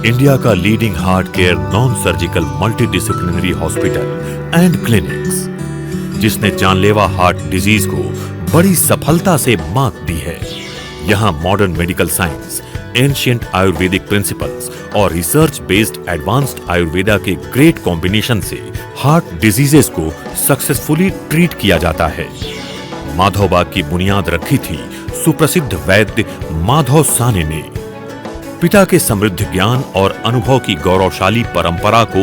India का leading heart care non surgical multi disciplinary hospital and clinics, जिसने जानलेवा heart disease को बड़ी सफलता से मात दी है। यहाँ modern medical science, ancient Ayurvedic principles और रिसर्च बेस्ड एडवांस्ड आयुर्वेदा के ग्रेट कॉम्बिनेशन से हार्ट डिजीजेस को सक्सेसफुली ट्रीट किया जाता है। माधवबाग की बुनियाद रखी थी सुप्रसिद्ध वैद्य माधव साने ने। पिता के समृद्ध ज्ञान और अनुभव की गौरवशाली परंपरा को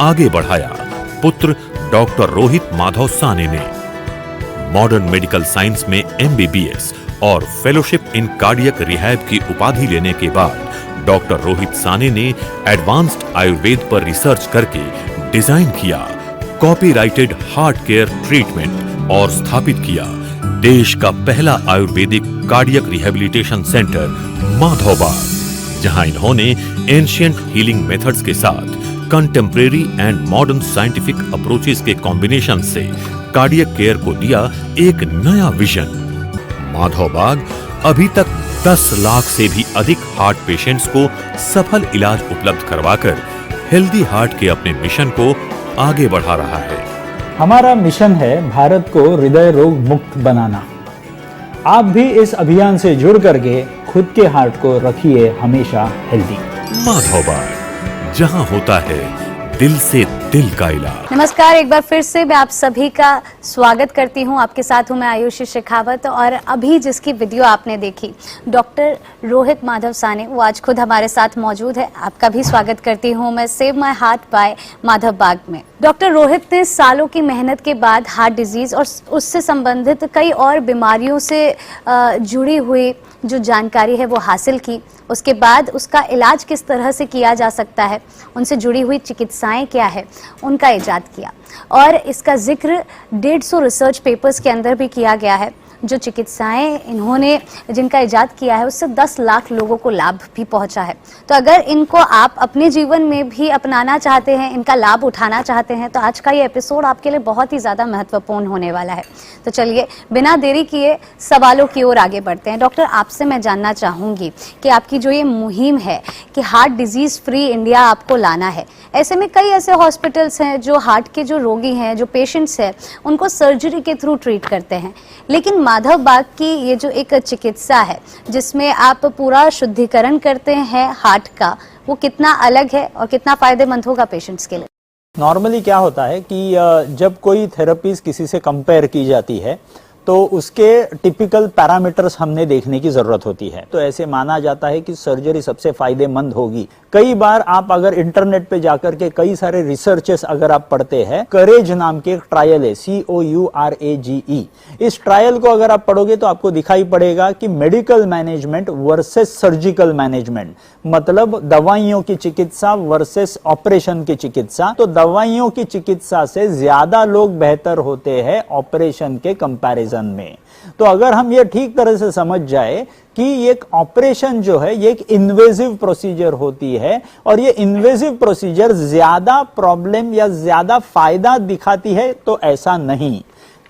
आगे बढ़ाया पुत्र डॉक्टर रोहित माधव साने ने। मॉडर्न मेडिकल साइंस में एमबीबीएस और फेलोशिप इन कार्डियक रिहैब की उपाधि लेने के बाद डॉक्टर रोहित साने ने एडवांस्ड आयुर्वेद पर रिसर्च करके डिजाइन किया कॉपीराइटेड हार्ट केयर ट्रीटमेंट और स्थापित किया देश का पहला Ayurvedic cardiac rehabilitation centre Madhavbaug, जहां इन्होंने एंशिएंट हीलिंग मेथड्स के साथ contemporary and modern scientific approaches के कॉम्बिनेशन से कार्डियक केयर को दिया एक नया विजन। माधवबाग अभी तक 10 लाख से भी अधिक हार्ट पेशेंट्स को सफल इलाज उपलब्ध करवाकर हेल्दी हार्ट के अपने मिशन को आगे बढ़ा रहा है। हमारा मिशन है भारत को हृदय रोग मुक्त बनाना। आप भी इस अभियान से जुड़ करके खुद के हार्ट को रखिए हमेशा हेल्दी। माधवबाग, जहां होता है दिल से दिल का इलाज। नमस्कार, एक बार फिर से मैं आप सभी का स्वागत करती हूं। आपके साथ हूं मैं आयुषी शेखावत। और अभी जिसकी वीडियो आपने देखी डॉक्टर रोहित माधव साने, वो आज खुद हमारे साथ मौजूद है। आपका भी स्वागत करती हूं मैं save my heart by Madhavbaug में। डॉक्टर रोहित ने सालों की मेहनत के बाद हार्ट डिजीज और उससे संबंधित कई और बीमारियों से जुड़ी हुई जो जानकारी है वो हासिल की। उसके बाद उसका इलाज किस तरह से किया जा सकता है, उनसे जुड़ी हुई चिकित्साएं क्या है, उनका इजाद किया। और इसका जिक्र 150 रिसर्च पेपर्स के अंदर भी किया गया है। जो चिकित्साएं इन्होंने जिनका इजाद किया है उससे 10 लाख लोगों को लाभ भी पहुंचा है। तो अगर इनको आप अपने जीवन में भी अपनाना चाहते हैं, इनका लाभ उठाना चाहते हैं, तो आज का ये एपिसोड आपके लिए बहुत ही ज़्यादा महत्वपूर्ण होने वाला है। तो चलिए बिना देरी किए सवालों की ओर आगे बढ़ते हैं। डॉक्टर, आपसे मैं जानना चाहूँगी कि आपकी जो ये मुहिम है कि हार्ट डिजीज़ फ्री इंडिया आपको लाना है, ऐसे में कई ऐसे हॉस्पिटल्स हैं जो हार्ट के जो रोगी हैं, जो पेशेंट्स हैं, उनको सर्जरी के थ्रू ट्रीट करते हैं। लेकिन माधवबाग की ये जो एक चिकित्सा है जिसमें आप पूरा शुद्धिकरण करते हैं हार्ट का, वो कितना अलग है और कितना फायदेमंद होगा पेशेंट्स के लिए? नॉर्मली क्या होता है कि जब कोई थेरेपीज किसी से कंपेयर की जाती है तो उसके टिपिकल पैरामीटर्स हमने देखने की जरूरत होती है। तो ऐसे माना जाता है कि सर्जरी सबसे फायदेमंद होगी। कई बार आप अगर इंटरनेट पे जाकर के कई सारे रिसर्चेस अगर आप पढ़ते हैं, करेज नाम की एक ट्रायल है, COURAGE। इस ट्रायल को अगर आप पढ़ोगे तो आपको दिखाई पड़ेगा कि medical management versus surgical management, मतलब दवाइयों की चिकित्सा वर्सेस ऑपरेशन की चिकित्सा। तो दवाइयों की चिकित्सा से ज्यादा लोग बेहतर होते हैं ऑपरेशन के कंपैरिजन में। तो अगर हम ये ठीक तरह से समझ जाए कि एक ऑपरेशन जो है ये एक इन्वेजिव प्रोसीजर होती है और ये इन्वेजिव प्रोसीजर ज्यादा प्रॉब्लम या ज्यादा फायदा दिखाती है, तो ऐसा नहीं।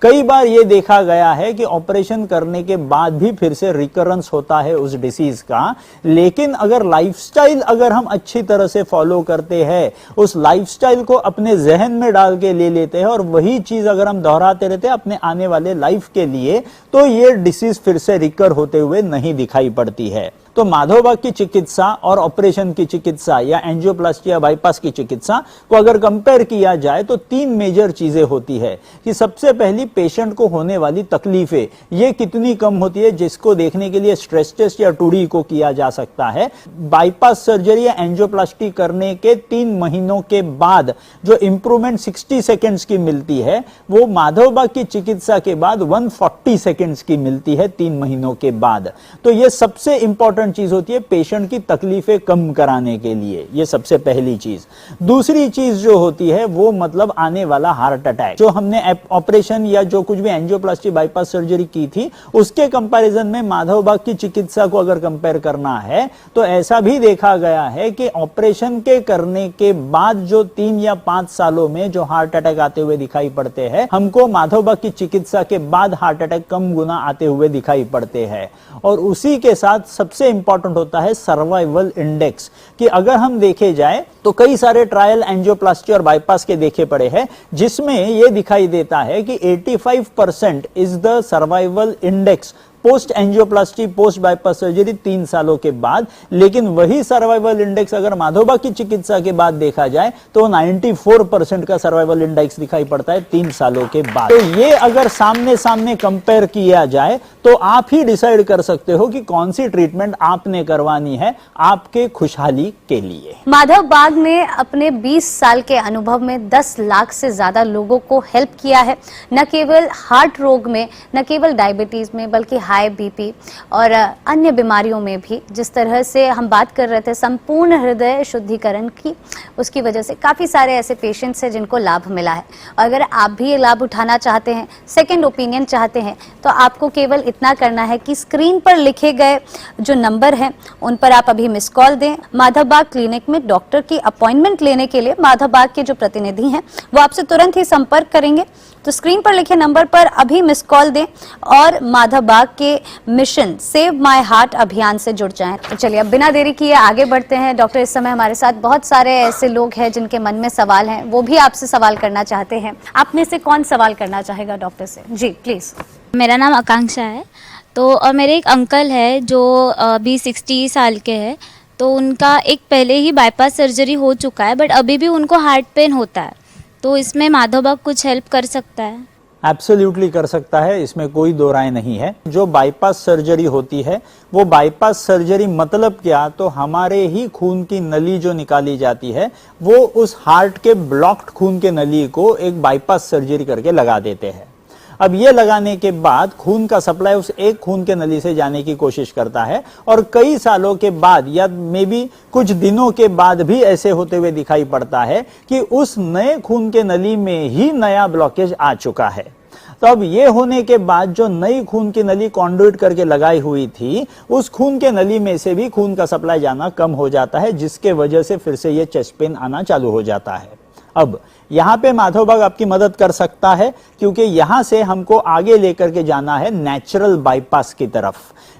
कई बार ये देखा गया है कि ऑपरेशन करने के बाद भी फिर से रिकरेंस होता है उस डिसीज का। लेकिन अगर लाइफस्टाइल अगर हम अच्छी तरह से फॉलो करते हैं, उस लाइफस्टाइल को अपने जहन में डाल के ले लेते हैं और वही चीज अगर हम दोहराते रहते हैं अपने आने वाले लाइफ के लिए, तो ये डिसीज फिर से रिकर होते हुए नहीं दिखाई पड़ती है। तो माधवबाग की चिकित्सा और ऑपरेशन की चिकित्सा या एंजियोप्लास्टी या बाईपास की चिकित्सा को अगर कंपेयर किया जाए तो 3 मेजर चीजें होती है कि सबसे पहली पेशेंट को होने वाली तकलीफें ये कितनी कम होती है, जिसको देखने के लिए स्ट्रेस टेस्ट या 2D को किया जा सकता है। बाईपास सर्जरी या एंजियोप्लास्टी करने के 3 महीनों के बाद जो इंप्रूवमेंट 60 सेकेंड्स की मिलती है, वो माधवबाग की चिकित्सा के बाद 140 सेकेंड्स की मिलती है 3 महीनों के बाद। तो ये सबसे इंपॉर्टेंट चीज होती है पेशेंट की तकलीफें कम कराने के लिए। ये सबसे पहली चीज। दूसरी चीज जो होती है वो मतलब आने वाला हार्ट अटैक। जो हमने ऑपरेशन या जो कुछ भी एंजियोप्लास्टी बाईपास सर्जरी की थी उसके कंपैरिजन में माधवबाग की चिकित्सा को अगर कंपेयर करना है तो ऐसा भी देखा गया है कि ऑपरेशन के करने के बाद जो 3 या 5 सालों में जो हार्ट अटैक आते हुए दिखाई पड़ते हैं, हमको माधवबाग की चिकित्सा के बाद हार्ट अटैक कम गुना आते हुए दिखाई पड़ते हैं। और उसी के साथ सबसे इंपॉर्टेंट होता है सर्वाइवल इंडेक्स, कि अगर हम देखे जाए तो कई सारे ट्रायल एंजियोप्लास्टी और बाईपास के देखे पड़े हैं, जिसमें यह दिखाई देता है कि 85% is the survival index post angioplasty post bypass surgery 3 सालों के बाद। लेकिन वही सर्वाइवल इंडेक्स अगर माधोबा की चिकित्सा के बाद देखा जाए तो 94% का सर्वाइवल इंडेक्स दिखाई पड़ता है 3 सालों के बाद। तो ये अगर सामने सामने कंपेयर किया जाए तो आप ही डिसाइड कर सकते हो कि कौन सी ट्रीटमेंट आपने करवानी है आपके खुशहाली के लिए। माधव बाग ने अपने 20 साल के अनुभव में 10 लाख से ज्यादा लोगों को हेल्प किया है, न केवल हार्ट रोग में, न केवल डायबिटीज में, बल्कि हाई बीपी और अन्य बीमारियों में भी। जिस तरह से हम बात कर रहे थे संपूर्ण हृदय शुद्धिकरण की, उसकी वजह से काफी सारे ऐसे पेशेंट्स हैं जिनको लाभ मिला है। अगर आप भी ये लाभ उठाना चाहते हैं, सेकेंड ओपिनियन चाहते हैं, तो आपको केवल इतना करना है कि स्क्रीन पर लिखे गए जो नंबर हैं उन पर आप अभी मिस कॉल दें। माधव बाग क्लिनिक में डॉक्टर की अपॉइंटमेंट लेने के लिए माधव बाग के जो प्रतिनिधि हैं वो आपसे तुरंत ही संपर्क करेंगे। तो स्क्रीन पर लिखे नंबर पर अभी मिस कॉल दें और माधव बाग के मिशन सेव माय हार्ट अभियान से जुड़ जाएं। तो चलिए अब बिना देरी किए आगे बढ़ते हैं। डॉक्टर इस समय हमारे साथ बहुत सारे ऐसे लोग हैं जिनके मन में सवाल हैं, वो भी आपसे सवाल करना चाहते हैं। आप में से कौन सवाल करना चाहेगा डॉक्टर से? जी प्लीज। मेरा नाम आकांक्षा है। तो और मेरे एक अंकल है जो अभी 60 साल के हैं। तो उनका एक पहले ही बाईपास सर्जरी हो चुका है, बट अभी भी उनको हार्ट पेन होता है। तो इसमें माधव बाग कुछ हेल्प कर सकता है? एब्सोल्युटली कर सकता है, इसमें कोई दो राय नहीं है। जो बाईपास सर्जरी होती है वो बाईपास सर्जरी मतलब क्या, तो हमारे ही खून की नली जो निकाली जाती है वो उस हार्ट के ब्लॉक्ड खून के नली को एक बाईपास सर्जरी करके लगा देते हैं। अब ये लगाने के बाद खून का सप्लाई उस एक खून के नली से जाने की कोशिश करता है और कई सालों के बाद या मे बी कुछ दिनों के बाद भी ऐसे होते हुए दिखाई पड़ता है कि उस नए खून के नली में ही नया ब्लॉकेज आ चुका है। तो अब ये होने के बाद जो नई खून की नली कॉन्ड्यूट करके लगाई हुई थी, उस खून के नली में से भी खून का सप्लाई जाना कम हो जाता है, जिसके वजह से फिर से ये चेस्ट पेन आना चालू हो जाता है। अब यहाँ पे माधव बाग आपकी मदद कर सकता है, क्योंकि यहाँ से हमको आगे लेकर के जाना है नेचुरल बाईपास की तरफ।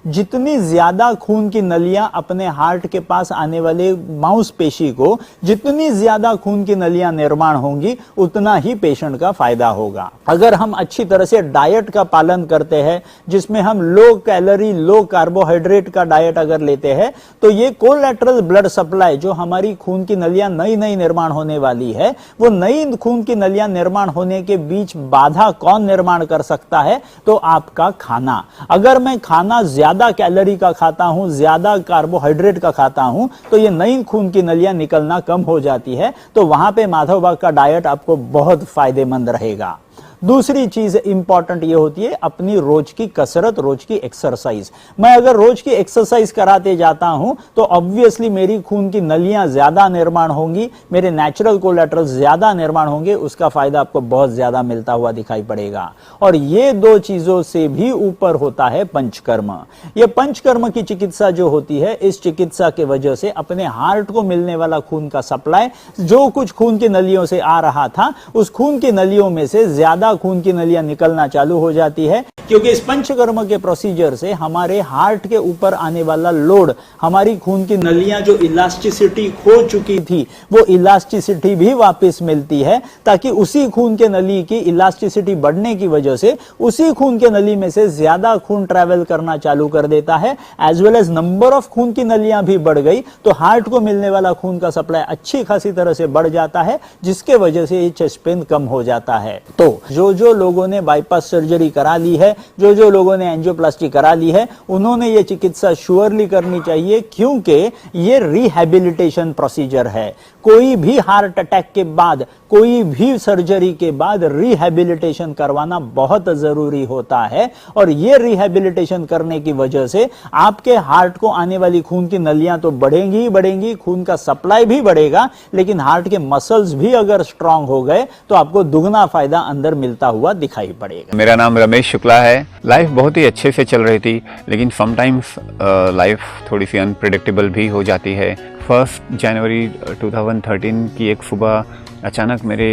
जितनी ज्यादा खून की नलियां अपने हार्ट के पास आने वाले मांसपेशी को, जितनी ज्यादा खून की नलियां निर्माण होंगी, उतना ही पेशेंट का फायदा होगा। अगर हम अच्छी तरह से डाइट का पालन करते हैं, जिसमें हम लो कैलोरी लो कार्बोहाइड्रेट का डाइट अगर लेते हैं, तो ये कोलैटरल ब्लड सप्लाई जो हमारी खून की नलियां नई नई निर्माण होने वाली है, वो नई खून की नलियां निर्माण होने के बीच बाधा कौन निर्माण कर सकता है, तो आपका खाना। अगर मैं खाना ज्यादा कैलोरी का खाता हूं, ज्यादा कार्बोहाइड्रेट का खाता हूं, तो ये नई खून की नलियां निकलना कम हो जाती है। तो वहां पे माधव बाग का डाइट आपको बहुत फायदेमंद रहेगा। दूसरी चीज इंपॉर्टेंट ये होती है अपनी रोज की कसरत, रोज की एक्सरसाइज। मैं अगर रोज की एक्सरसाइज कराते जाता हूं तो ऑब्वियसली मेरी खून की नलियां ज्यादा निर्माण होंगी, मेरे नेचुरल कोलैटरल ज्यादा निर्माण होंगे, उसका फायदा आपको बहुत ज्यादा मिलता हुआ दिखाई पड़ेगा। और ये दो चीजों से भी ऊपर होता है पंचकर्म। ये पंचकर्म की चिकित्सा जो होती है, इस चिकित्सा के वजह से अपने हार्ट को मिलने वाला खून का सप्लाई, जो कुछ खून की नलियों से आ रहा था, उस खून की नलियों में से ज्यादा खून की नलियां निकलना चालू हो जाती है, क्योंकि इस पंचकर्म के प्रोसीजर से हमारे हार्ट के ऊपर आने वाला लोड, हमारी खून की नलियां जो इलास्टिसिटी खो चुकी थी, वो इलास्टिसिटी भी वापस मिलती है, ताकि उसी खून के नली की इलास्टिसिटी बढ़ने की वजह से उसी खून के नली में से ज्यादा खून ट्रैवल करना चालू कर देता है। As well as number of खून की नलियां भी बढ़ गई, तो हार्ट को मिलने वाला खून का सप्लाई अच्छी खासी तरह से बढ़ जाता है, जिसके वजह से ये चेस्ट पेन कम हो जाता है। तो जो लोगों ने बाईपास सर्जरी करा ली है, जो लोगों ने एंजियोप्लास्टी करा ली है, उन्होंने ये चिकित्सा श्योरली करनी चाहिए, क्योंकि ये रिहैबिलिटेशन प्रोसीजर है। कोई भी हार्ट अटैक के बाद, कोई भी सर्जरी के बाद रिहैबिलिटेशन करवाना बहुत जरूरी होता है। और ये रिहैबिलिटेशन करने की वजह से आपके हार्ट को आने वाली खून की नलियां तो बढ़ेंगी ही बढ़ेंगी, खून का सप्लाई भी बढ़ेगा, लेकिन हार्ट के मसल्स भी अगर स्ट्रांग हो गए तो आपको दुगना फायदा अंदर मिलता हुआ दिखाई पड़ेगा। मेरा नाम रमेश शुक्ला है। लाइफ बहुत ही अच्छे से चल रही थी, लेकिन समटाइम्स लाइफ थोड़ी सी अनप्रेडिक्टेबल भी हो जाती है। 1 जनवरी 2013 की एक सुबह अचानक मेरे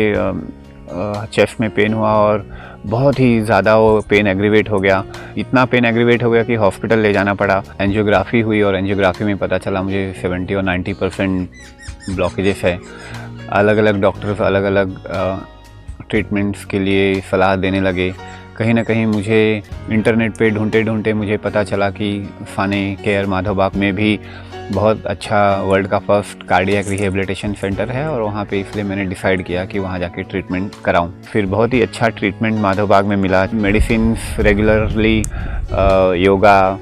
चेस्ट में पेन हुआ और बहुत ही ज़्यादा वो पेन एग्रीवेट हो गया। इतना पेन एग्रीवेट हो गया कि हॉस्पिटल ले जाना पड़ा। एंजियोग्राफी हुई और एंजियोग्राफी में पता चला मुझे 70 और 90% ब्लॉकेजेस है। अलग अलग डॉक्टर्स अलग अलग ट्रीटमेंट्स के लिए सलाह देने लगे। कहीं ना कहीं मुझे इंटरनेट पे ढूंढते ढूंढते मुझे पता चला कि फाने केयर माधवबाग में भी बहुत अच्छा वर्ल्ड का फर्स्ट कार्डियक रिहेबिलिटेशन सेंटर है और वहाँ पे इसलिए मैंने डिसाइड किया कि वहाँ जाके ट्रीटमेंट कराऊं। फिर बहुत ही अच्छा ट्रीटमेंट माधवबाग में मिला। मेडिसिन रेगुलरली, योगा,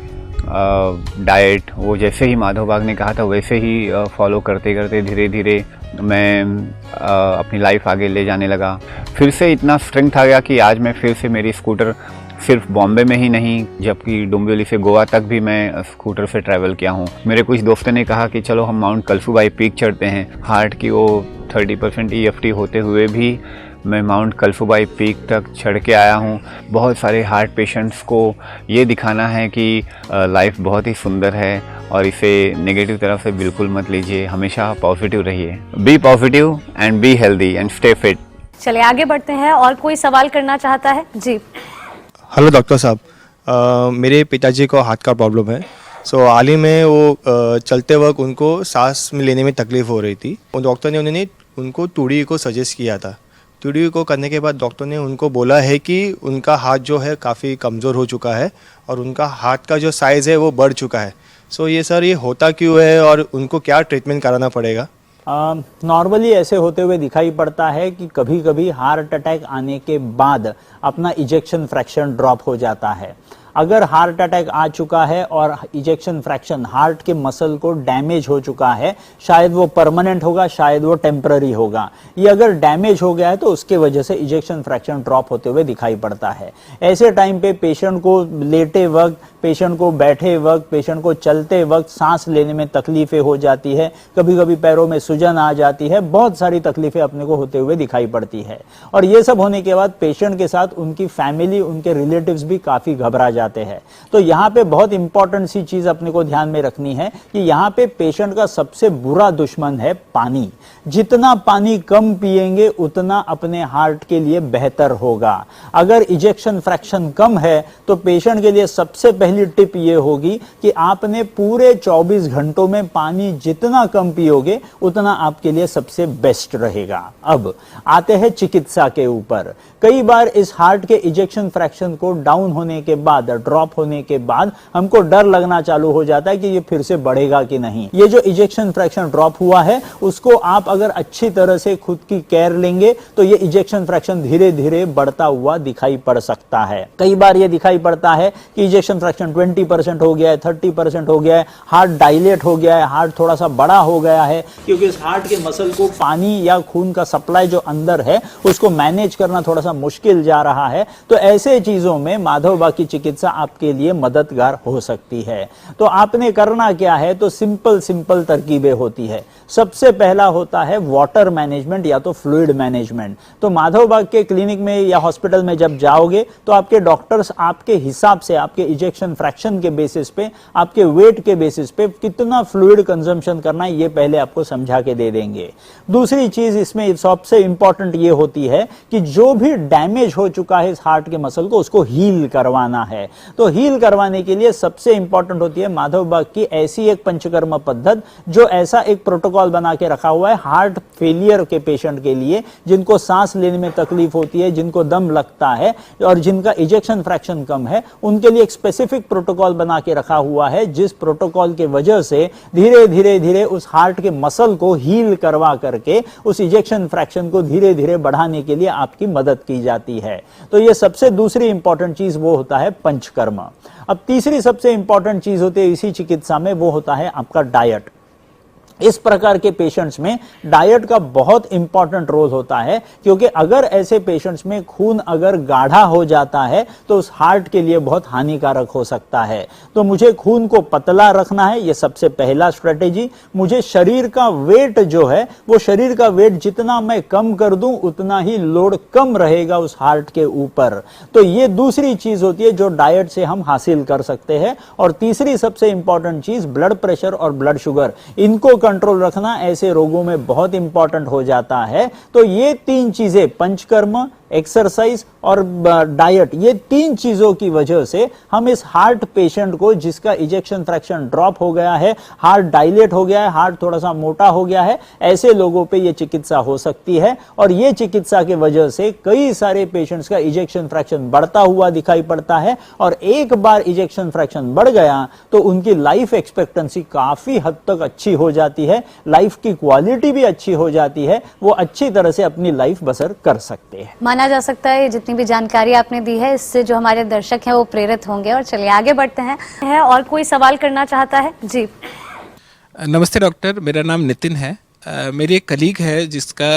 डाइट, वो जैसे ही माधवबाग ने कहा था वैसे ही फॉलो करते करते धीरे धीरे मैं अपनी लाइफ आगे ले जाने लगा। फिर से इतना स्ट्रेंथ आ गया कि आज मैं फिर से मेरी स्कूटर सिर्फ बॉम्बे में ही नहीं, जबकि डोंबिवली से गोवा तक भी मैं स्कूटर से ट्रैवल किया हूँ। मेरे कुछ दोस्तों ने कहा कि चलो हम माउंट कल्सूबाई पीक चढ़ते हैं। हार्ट की वो 30% EFT होते हुए भी मैं माउंट कल्सूबाई पीक तक चढ़ के आया हूँ। बहुत सारे हार्ट पेशेंट्स को ये दिखाना है कि लाइफ बहुत ही सुंदर है और इसे नेगेटिव तरफ से बिल्कुल मत लीजिए, हमेशा पॉजिटिव रहिए। Be positive and be healthy and stay fit. चलिए आगे बढ़ते हैं, और कोई सवाल करना चाहता है? जी। हेलो डॉक्टर साहब, मेरे पिताजी को हार्ट का प्रॉब्लम है। हाल ही में वो चलते वक्त उनको सांस में लेने में तकलीफ़ हो रही थी। डॉक्टर ने उनको टूडी को सजेस्ट किया था। टूडी को करने के बाद डॉक्टर ने उनको बोला है कि उनका हार्ट जो है काफ़ी कमज़ोर हो चुका है और उनका हार्ट का जो साइज़ है वो बढ़ चुका है। ये होता क्यों है और उनको क्या ट्रीटमेंट कराना पड़ेगा? नॉर्मली ऐसे होते हुए दिखाई पड़ता है कि कभी कभी हार्ट अटैक आने के बाद अपना इजेक्शन फ्रैक्शन ड्रॉप हो जाता है। अगर हार्ट अटैक आ चुका है और इजेक्शन फ्रैक्शन हार्ट के मसल को डैमेज हो चुका है, शायद वो परमानेंट होगा, शायद वो टेम्पररी होगा। ये अगर डैमेज हो गया है तो उसके वजह से इजेक्शन फ्रैक्शन ड्रॉप होते हुए दिखाई पड़ता है। ऐसे टाइम पे पेशेंट को लेटे वक्त, पेशेंट को बैठे वक्त, पेशेंट को चलते वक्त सांस लेने में तकलीफें हो जाती है, कभी कभी पैरों में सूजन आ जाती है, बहुत सारी तकलीफें अपने को होते हुए दिखाई पड़ती है। और ये सब होने के बाद पेशेंट के साथ उनकी फैमिली, उनके रिलेटिव्स भी काफी घबरा जाते हैं। तो यहाँ पे बहुत इंपॉर्टेंट सी चीज अपने को ध्यान में रखनी है कि यहाँ पे पेशेंट का सबसे बुरा दुश्मन है पानी। जितना पानी कम पिएंगे उतना अपने हार्ट के लिए बेहतर होगा। अगर इजेक्शन फ्रैक्शन कम है तो पेशेंट के लिए सबसे पहली टिप ये होगी कि आपने पूरे 24 घंटों में पानी जितना कम पियोगे उतना आपके लिए सबसे बेस्ट रहेगा। अब आते हैं चिकित्सा के ऊपर। कई बार इस हार्ट के इजेक्शन फ्रैक्शन को डाउन होने के बाद, ड्रॉप होने के बाद हमको डर लगना चालू हो जाता है कि ये फिर से बढ़ेगा कि नहीं। ये जो इजेक्शन फ्रैक्शन ड्रॉप हुआ है उसको आप अगर अच्छी तरह से खुद की केयर लेंगे तो ये इजेक्शन फ्रैक्शन धीरे धीरे बढ़ता हुआ दिखाई पड़ सकता है। कई बार ये दिखाई पड़ता है कि इजेक्शन फ्रैक्शन 20% हो गया है, 30% हो गया है, हार्ट डायलेट हो गया है, हार्ट थोड़ा सा बड़ा हो गया है, क्योंकि इस हार्ट के मसल को पानी या खून का सप्लाई जो अंदर है उसको मैनेज करना थोड़ा सा मुश्किल जा रहा है। तो ऐसे चीजों में माधवबाग की चिकित्सा आपके लिए मददगार हो सकती है। तो आपने करना क्या है, तो सिंपल तरकीबें होती है। सबसे पहला होता है वाटर मैनेजमेंट या तो फ्लूइड मैनेजमेंट। तो माधवबाग के क्लिनिक में या हॉस्पिटल में जब जाओगे तो आपके डॉक्टर्स आपके हिसाब से, आपके इजेक्शन फ्रैक्शन के बेसिस पे, आपके वेट के बेसिस पे कितना फ्लूइड कंजम्पशन करना है ये पहले आपको समझा के दे देंगे। दूसरी चीज इसमें सबसे इंपॉर्टेंट ये होती है कि जो भी डैमेज हो चुका है इस हार्ट के मसल को उसको हील करवाना है। तो हील करवाने के लिए सबसे इंपॉर्टेंट होती है माधवबाग की ऐसी एक पंचकर्म पद्धत, जो ऐसा एक प्रोटोकॉल बना के रखा हुआ है हार्ट फेलियर के पेशेंट के लिए, जिनको सांस लेने में तकलीफ होती है, जिनको दम लगता है और जिनका इजेक्शन फ्रैक्शन कम है, उनके लिए एक स्पेसिफिक प्रोटोकॉल बना के रखा हुआ है, जिस प्रोटोकॉल के वजह से धीरे धीरे उस हार्ट के मसल को हील करवा करके उस इजेक्शन फ्रैक्शन को धीरे धीरे बढ़ाने के लिए आपकी मदद की जाती है। तो ये सबसे दूसरी इंपॉर्टेंट चीज वो होता है पंचकर्म। अब तीसरी सबसे इंपॉर्टेंट चीज होती है इसी चिकित्सा में, वो होता है आपका डाइट। इस प्रकार के पेशेंट्स में डाइट का बहुत इंपॉर्टेंट रोल होता है, क्योंकि अगर ऐसे पेशेंट्स में खून अगर गाढ़ा हो जाता है तो उस हार्ट के लिए बहुत हानिकारक हो सकता है। तो मुझे खून को पतला रखना है, ये सबसे पहला स्ट्रेटेजी। मुझे शरीर का वेट जो है, वो शरीर का वेट जितना मैं कम कर दूं उतना ही लोड कम रहेगा उस हार्ट के ऊपर। तो ये दूसरी चीज होती है जो डाइट से हम हासिल कर सकते हैं। और तीसरी सबसे इंपॉर्टेंट चीज ब्लड प्रेशर और ब्लड शुगर, इनको कंट्रोल रखना ऐसे रोगों में बहुत इंपॉर्टेंट हो जाता है। तो ये 3 चीजें, पंचकर्म, एक्सरसाइज और डाइट, ये 3 चीजों की वजह से हम इस हार्ट पेशेंट को जिसका इजेक्शन फ्रैक्शन ड्रॉप हो गया है, हार्ट डायलेट हो गया है, हार्ट थोड़ा सा मोटा हो गया है, ऐसे लोगों पे ये चिकित्सा हो सकती है। और ये चिकित्सा के वजह से कई सारे पेशेंट्स का इजेक्शन फ्रैक्शन बढ़ता हुआ दिखाई पड़ता है। और एक बार इजेक्शन फ्रैक्शन बढ़ गया तो उनकी लाइफ एक्सपेक्टेंसी काफी हद तक अच्छी हो जाती है, लाइफ की क्वालिटी भी अच्छी हो जाती है, वो अच्छी तरह से अपनी लाइफ बसर कर सकते हैं। माना जा सकता है जितनी भी जानकारी आपने दी है इससे जो हमारे दर्शक हैं वो प्रेरित होंगे। और चलिए आगे बढ़ते हैं। और कोई सवाल करना चाहता है? जी नमस्ते डॉक्टर, मेरा नाम नितिन है। मेरी एक कलीग है जिसका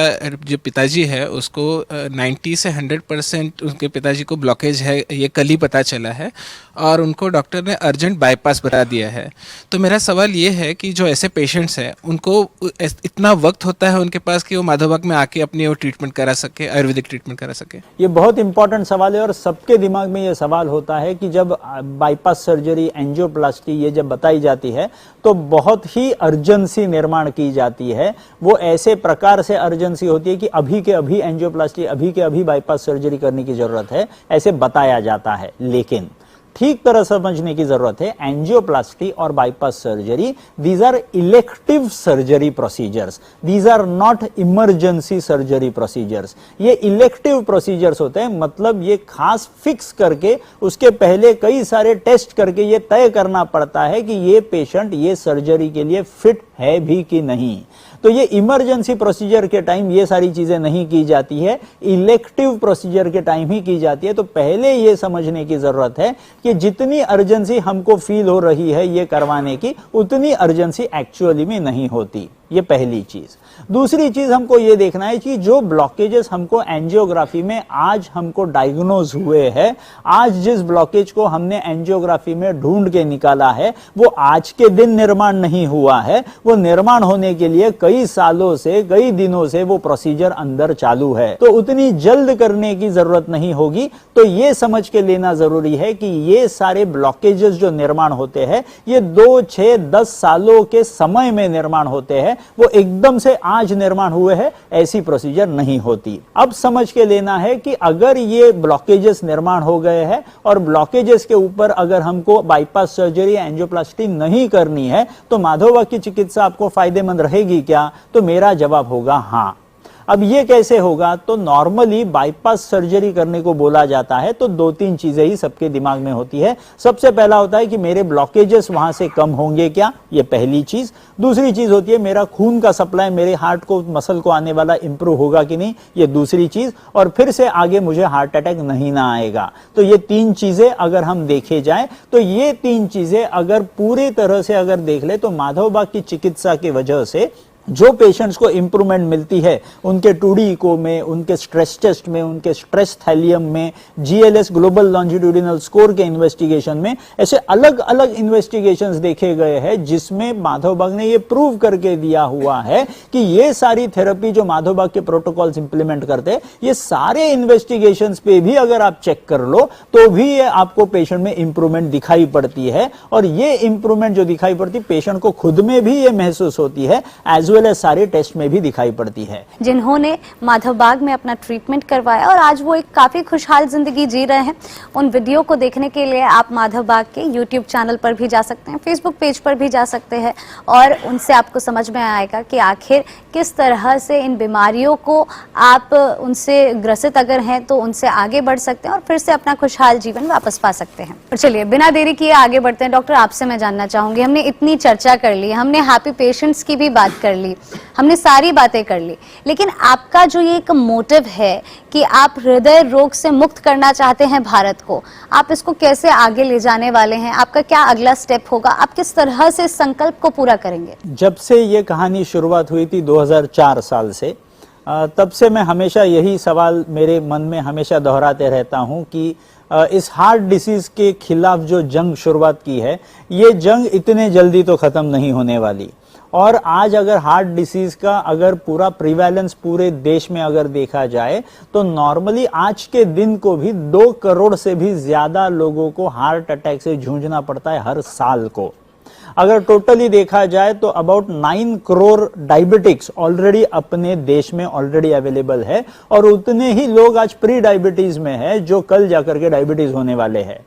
जो पिताजी है उसको 90 से 100% उनके पिताजी को ब्लॉकेज है, ये कल ही पता चला है और उनको डॉक्टर ने अर्जेंट बाईपास बता दिया है। तो मेरा सवाल ये है कि जो ऐसे पेशेंट्स हैं उनको इतना वक्त होता है उनके पास कि वो माधवबाग में आके अपनी वो ट्रीटमेंट करा सके, आयुर्वेदिक ट्रीटमेंट करा सके? ये बहुत इंपॉर्टेंट सवाल है और सबके दिमाग में ये सवाल होता है कि जब बाईपास सर्जरी, एंजियोप्लास्टी ये जब बताई जाती है तो बहुत ही अर्जेंसी निर्माण की जाती है। वो ऐसे प्रकार से अर्जेंसी होती है कि अभी के अभी एंजियोप्लास्टी, अभी के अभी बाईपास सर्जरी करने की जरूरत है, ऐसे बताया जाता है। लेकिन ठीक तरह समझने की जरूरत है, एंजियोप्लास्टी और bypass surgery, these are elective surgery procedures, these are not emergency surgery procedures. ये इलेक्टिव प्रोसीजर्स होते हैं, मतलब ये खास फिक्स करके उसके पहले कई सारे टेस्ट करके ये तय करना पड़ता है कि ये पेशेंट ये सर्जरी के लिए फिट है भी कि नहीं। तो ये इमरजेंसी प्रोसीजर के टाइम ये सारी चीजें नहीं की जाती है, इलेक्टिव प्रोसीजर के टाइम ही की जाती है। तो पहले ये समझने की जरूरत है कि जितनी अर्जेंसी हमको फील हो रही है ये करवाने की, उतनी अर्जेंसी एक्चुअली में नहीं होती। ये पहली चीज। दूसरी चीज हमको ये देखना है कि जो ब्लॉकेजेस हमको एंजियोग्राफी में आज हमको डायग्नोज हुए हैं, आज जिस ब्लॉकेज को हमने एंजियोग्राफी में ढूंढ के निकाला है, वो आज के दिन निर्माण नहीं हुआ है, वो निर्माण होने के लिए कई सालों से, कई दिनों से वो प्रोसीजर अंदर चालू है। तो उतनी जल्द करने की जरूरत नहीं होगी। तो ये समझ के लेना जरूरी है कि ये सारे ब्लॉकेजेस जो निर्माण होते हैं ये 2, 6, 10 सालों के समय में निर्माण होते हैं, वो एकदम से आज निर्माण हुए हैं, ऐसी प्रोसीजर नहीं होती। अब समझ के लेना है कि अगर ये ब्लॉकेजेस निर्माण हो गए हैं और ब्लॉकेजेस के ऊपर अगर हमको बाईपास सर्जरी, एंजियोप्लास्टी नहीं करनी है तो माधवबाग की चिकित्सा आपको फायदेमंद रहेगी क्या? तो मेरा जवाब होगा हाँ। अब ये कैसे होगा? तो नॉर्मली बाईपास सर्जरी करने को बोला जाता है तो 2-3 चीजें ही सबके दिमाग में होती है। सबसे पहला होता है कि मेरे ब्लॉकेजेस वहां से कम होंगे क्या, ये पहली चीज। दूसरी चीज होती है मेरा खून का सप्लाई, मेरे हार्ट को, मसल को आने वाला इंप्रूव होगा कि नहीं, ये दूसरी चीज। और फिर से आगे मुझे हार्ट अटैक नहीं ना आएगा। तो ये 3 चीजें अगर हम देखे जाए तो ये 3 चीजें अगर पूरी तरह से अगर देख ले तो माधवबाग की चिकित्सा की वजह से जो पेशेंट्स को इंप्रूवमेंट मिलती है उनके 2D इको में, उनके स्ट्रेस टेस्ट में, उनके स्ट्रेस थैलियम में, GLS ग्लोबल लॉन्जिट्यूडिनल स्कोर के इन्वेस्टिगेशन में, ऐसे अलग अलग इन्वेस्टिगेशंस देखे गए हैं जिसमें माधवबाग ने ये प्रूव करके दिया हुआ है कि ये सारी थेरेपी जो माधवबाग के प्रोटोकॉल्स इंप्लीमेंट करते हैं, ये सारे इन्वेस्टिगेशंस पे भी अगर आप चेक कर लो तो भी ये आपको पेशेंट में इंप्रूवमेंट दिखाई पड़ती है। और ये इंप्रूवमेंट जो दिखाई पड़ती है पेशेंट को खुद में भी ये महसूस होती है, एज वेल एज सारे टेस्ट में भी दिखाई पड़ती है। जिन्होंने माधवबाग में अपना ट्रीटमेंट करवाया और आज वो एक काफी खुशहाल जिंदगी जी रहे हैं, उन वीडियो को देखने के लिए आप माधवबाग के YouTube चैनल पर भी जा सकते हैं, Facebook पेज पर भी जा सकते हैं और उनसे आपको समझ में आएगा कि आखिर किस तरह से इन बीमारियों को आप उनसे ग्रसित अगर हैं तो उनसे आगे बढ़ सकते हैं और फिर से अपना खुशहाल जीवन वापस पा सकते हैं। और चलिए बिना देरी किए आगे बढ़ते हैं। डॉक्टर, आपसे मैं जानना चाहूंगी, हमने इतनी चर्चा कर ली, हमने हैप्पी पेशेंट्स की भी बात कर ली, हमने सारी बातें कर ली, लेकिन आपका जो ये एक मोटिव है कि आप हृदय रोग से मुक्त करना चाहते हैं भारत को, आप इसको कैसे आगे ले जाने वाले हैं? आपका क्या अगला स्टेप होगा? आप किस तरह से इस संकल्प को पूरा करेंगे? जब से ये कहानी शुरुआत हुई थी 2004 साल से, तब से मैं हमेशा यही सवाल मेरे मन में हमेशा दोहराते रहता हूं कि इस हार्ट डिसीज के खिलाफ जो जंग शुरुआत की है, ये जंग इतने जल्दी तो खत्म नहीं होने वाली। और आज अगर हार्ट डिसीज का अगर पूरा प्रिवेलेंस पूरे देश में अगर देखा जाए तो नॉर्मली आज के दिन को भी 2 करोड़ से भी ज्यादा लोगों को हार्ट अटैक से जूझना पड़ता है हर साल को। अगर टोटली देखा जाए तो अबाउट 9 करोड़ डायबिटिक्स ऑलरेडी अपने देश में ऑलरेडी अवेलेबल है, और उतने ही लोग आज प्री डायबिटीज में है जो कल जाकर के डायबिटीज होने वाले हैं।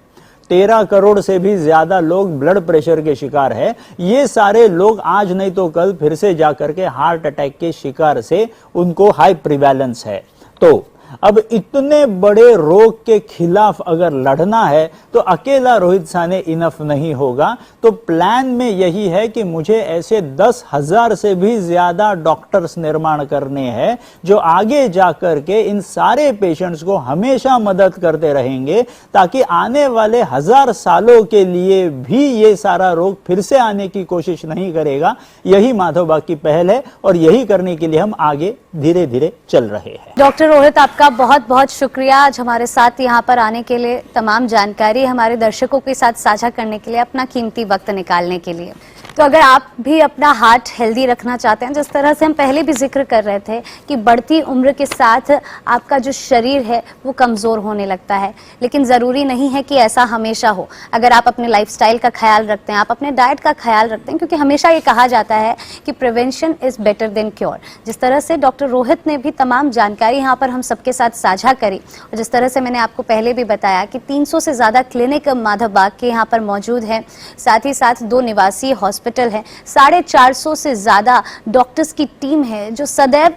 13 करोड़ से भी ज्यादा लोग ब्लड प्रेशर के शिकार है। ये सारे लोग आज नहीं तो कल फिर से जाकर के हार्ट अटैक के शिकार से उनको हाई प्रिवेलेंस है। तो अब इतने बड़े रोग के खिलाफ अगर लड़ना है तो अकेला रोहित साने इनफ नहीं होगा। तो प्लान में यही है कि मुझे ऐसे 10,000 से भी ज्यादा डॉक्टर्स निर्माण करने हैं जो आगे जाकर के इन सारे पेशेंट्स को हमेशा मदद करते रहेंगे, ताकि आने वाले 1000 सालों के लिए भी ये सारा रोग फिर से आने की कोशिश नहीं करेगा। यही माधवबाग की पहल है और यही करने के लिए हम आगे धीरे धीरे चल रहे हैं। डॉक्टर रोहित, आपका बहुत बहुत शुक्रिया आज हमारे साथ यहाँ पर आने के लिए, तमाम जानकारी हमारे दर्शकों के साथ साझा करने के लिए, अपना कीमती वक्त निकालने के लिए। तो अगर आप भी अपना हार्ट हेल्दी रखना चाहते हैं, जिस तरह से हम पहले भी जिक्र कर रहे थे कि बढ़ती उम्र के साथ आपका जो शरीर है वो कमज़ोर होने लगता है, लेकिन ज़रूरी नहीं है कि ऐसा हमेशा हो। अगर आप अपने लाइफस्टाइल का ख्याल रखते हैं, आप अपने डाइट का ख्याल रखते हैं, क्योंकि हमेशा ये कहा जाता है कि prevention is better than cure. जिस तरह से डॉक्टर रोहित ने भी तमाम जानकारी यहाँ पर हम सबके साथ साझा करी, और जिस तरह से मैंने आपको पहले भी बताया कि 300 से ज़्यादा क्लिनिक माधवबाग के यहाँ पर मौजूद हैं, साथ ही साथ 2 निवासी हॉस्पिटल है, 450 से ज्यादा डॉक्टर्स की टीम है जो सदैव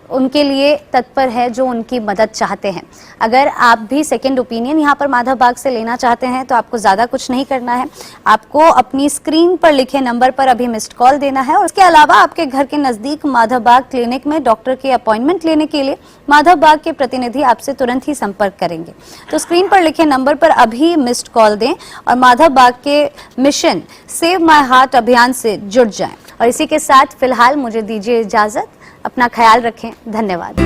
उनके लिए तत्पर है, जो उनकी मदद चाहते हैं। अगर आप भी सेकंड ओपिनियन यहाँ पर माधवबाग से लेना चाहते हैं तो आपको ज़्यादा कुछ नहीं करना है, आपको अपनी स्क्रीन पर लिखे नंबर पर अभी मिस्ड कॉल देना है, और उसके अलावा आपके घर के नज़दीक माधवबाग क्लिनिक में डॉक्टर की अपॉइंटमेंट लेने के लिए माधवबाग के प्रतिनिधि आपसे तुरंत ही संपर्क करेंगे। तो स्क्रीन पर लिखे नंबर पर अभी मिस्ड कॉल दें और माधवबाग के मिशन सेव माई हार्ट अभियान से जुड़ जाएं। और इसी के साथ फिलहाल मुझे दीजिए इजाज़त, अपना ख्याल रखें, धन्यवाद।